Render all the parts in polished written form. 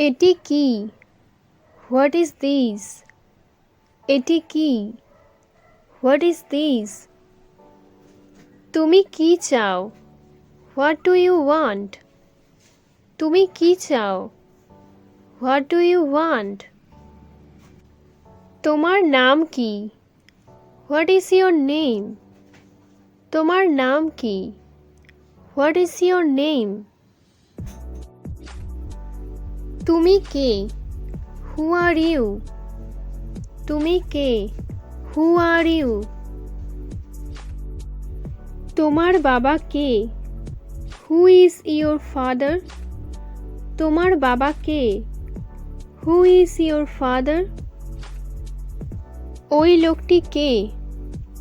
এটি কি? What is this? এটি কি? What is this? তুমি কি চাও? What do you want? তুমি কি চাও? What do you want? তোমার নাম কি? What is your name? তোমার নাম কি? What is your name? তুমি কে? হু আর ইউ? তুমি কে? হু আর ইউ? তোমার বাবা কে? Who is your father? তোমার বাবা কে? Who is your father? ওই লোকটি কে?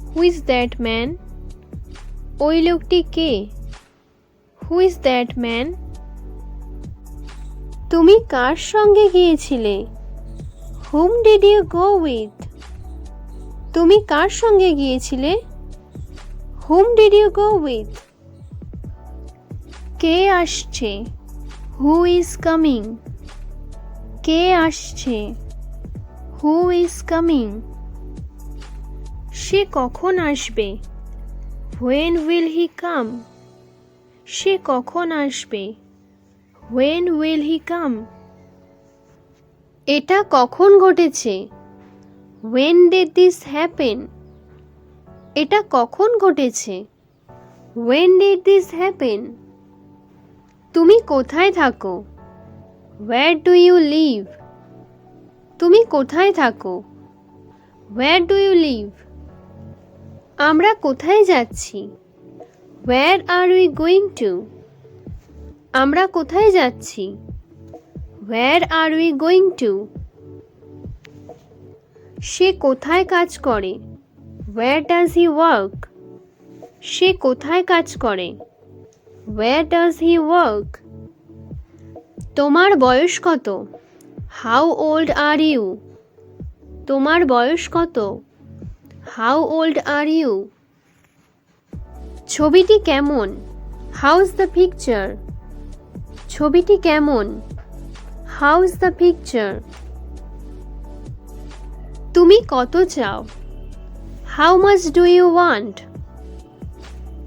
Who is that man? ওই লোকটি কে? Who is that man? তুমি কার সঙ্গে গিয়েছিলে? Whom did you go with? তুমি কার সঙ্গে গিয়েছিলে? Whom did you go with? কে আসছে? Who is coming? কে আসছে? Who is coming? সে কখন আসবে? হোয়েন উইল হি কাম? সে কখন আসবে? When will he come? এটা কখন ঘটেছে? When did this happen? এটা কখন ঘটেছে? When did this happen? তুমি কোথায় থাকো? Where do you live? তুমি কোথায় থাকো? Where do you live? আমরা কোথায় যাচ্ছি? Where are we going to? আমরা কোথায় যাচ্ছি? Where are we going to? সে কোথায় কাজ করে? Where does he work? সে কোথায় কাজ করে? Where does he work? তোমার বয়স কত? How old are you? তোমার বয়স কত? How old are you? ছবিটি কেমন? How is the picture? ছবিটি কেমন? How is the picture? তুমি কত চাও? How much do you want?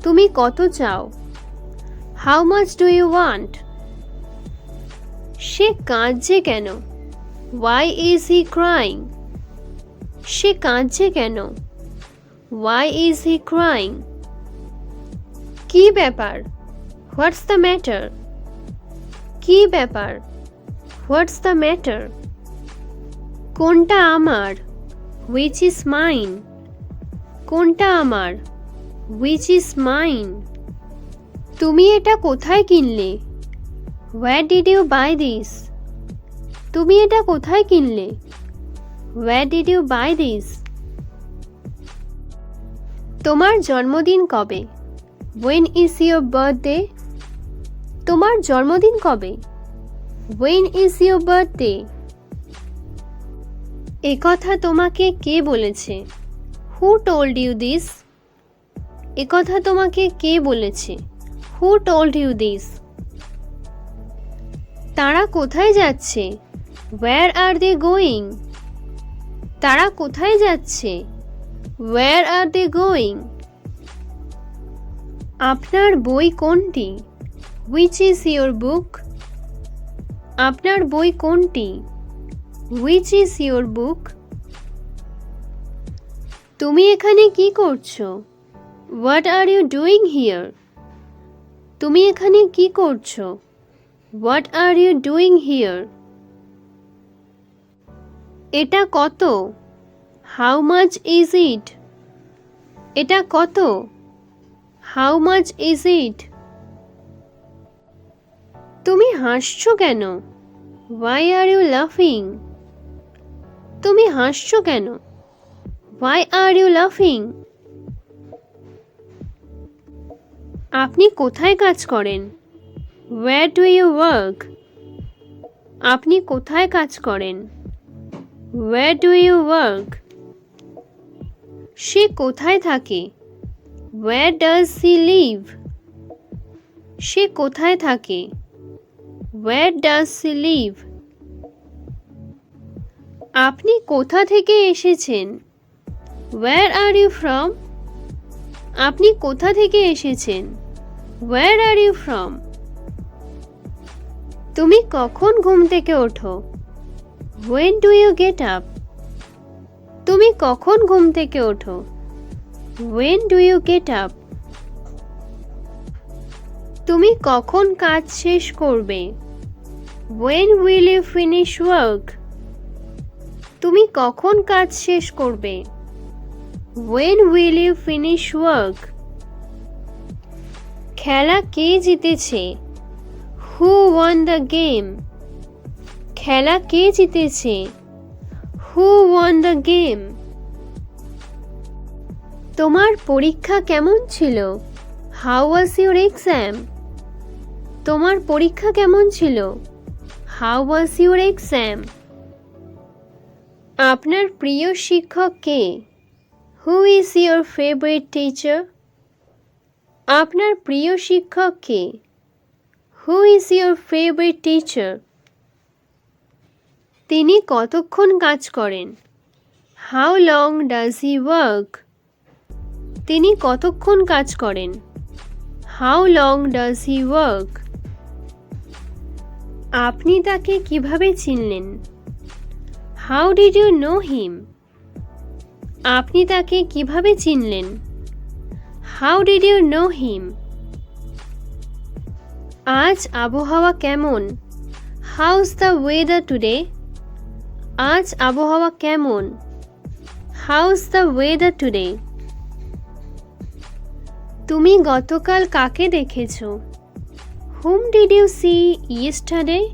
তুমি কত চাও? How much do you want? সে কাঁদছে কেন? Why is he crying? সে কাঁদছে কেন? Why is he crying? কি ব্যাপার? What's the matter? কি ব্যাপার? What's the matter? কোনটা আমার? Which is mine? কোনটা আমার? Which is mine? তুমি এটা কোথায় কিনলে? Where did you buy this? তুমি এটা কোথায় কিনলে? Where did you buy this? তোমার জন্মদিন কবে? When is your birthday? তোমার জন্মদিন কবে? When is your birthday? একথা তোমাকে কে বলেছে? Who told you this? একথা তোমাকে কে বলেছে? Who told you this? তারা কোথায় যাচ্ছে? Where are they going? তারা কোথায় যাচ্ছে? Where are they going? আপনার বই কোনটি? Which is your book? আপনার বই কোনটি? Which is your book? তুমি এখানে কি করছো? What are you doing here? তুমি এখানে কি করছো? What are you doing here? এটা কত? How much is it? এটা কত? How much is it? তুমি হাসছো কেন? হোয়াই আর ইউ লাফিং? তুমি হাসছো কেন? হোয়াই আর ইউ লাফিং? আপনি কোথায় কাজ করেন? Where do you work? আপনি কোথায় কাজ করেন? Where do you work? সে কোথায় থাকে? Where does he live? সে কোথায় থাকে? Where does he live? আপনি কোথা থেকে এসেছেন? Where are you from? আপনি কোথা থেকে এসেছেন? Where are you from? তুমি কখন ঘুম থেকে ওঠো? When do you get up? তুমি কখন ঘুম থেকে ওঠো? When do you get up? তুমি কখন কাজ শেষ করবে? When will you finish work? তুমি কখন কাজ শেষ করবে? When will you finish work? খেলা কে জিতেছে? Who won the game? খেলা কে জিতেছে? Who won the game? তোমার পরীক্ষা কেমন ছিল? How was your exam? তোমার পরীক্ষা কেমন ছিল? How was your exam? আপনার প্রিয় শিক্ষক কে? Who is your favorite teacher? আপনার প্রিয় শিক্ষক কে? Who is your favorite teacher? তিনি কতক্ষণ কাজ করেন? How long does he work? তিনি কতক্ষণ কাজ করেন? How long does he work? আপনি তাকে কিভাবে চিনলেন? How did you know him? আপনি তাকে কিভাবে চিনলেন? How did you know him? আজ আবহাওয়া কেমন? How's the weather today? আজ আবহাওয়া কেমন? How's the weather today? তুমি গতকাল কাকে দেখেছো? Whom did you see yesterday?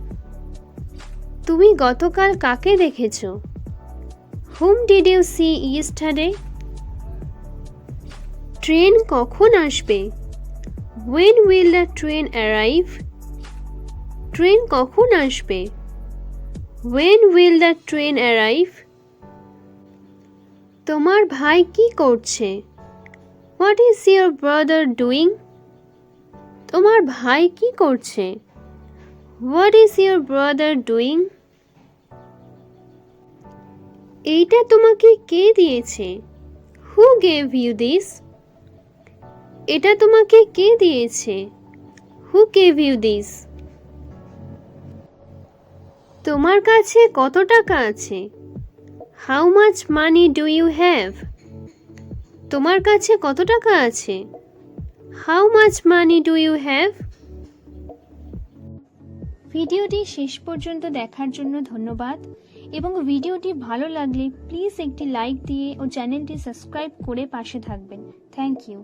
তুমি গতকাল কাকে দেখেছো? Whom did you see yesterday? Train কখন আসবে? When will the train arrive? Train কখন আসবে? When will the train arrive? তোমার ভাই কি করছে? What is your brother doing? তোমার ভাই কি করছে? What is your brother doing? এইটা তোমাকে কে দিয়েছে? Who gave you this? এটা তোমাকে কে দিয়েছে? Who gave you this? তোমার কাছে কত টাকা আছে? How much money do you have? তোমার কাছে কত টাকা আছে? How much money do you have? ভিডিওটি শেষ পর্যন্ত দেখার জন্য ধন্যবাদ এবং ভিডিওটি ভালো লাগলে প্লিজ একটি লাইক দিয়ে ও চ্যানেলটি সাবস্ক্রাইব করে পাশে থাকবেন। Thank you.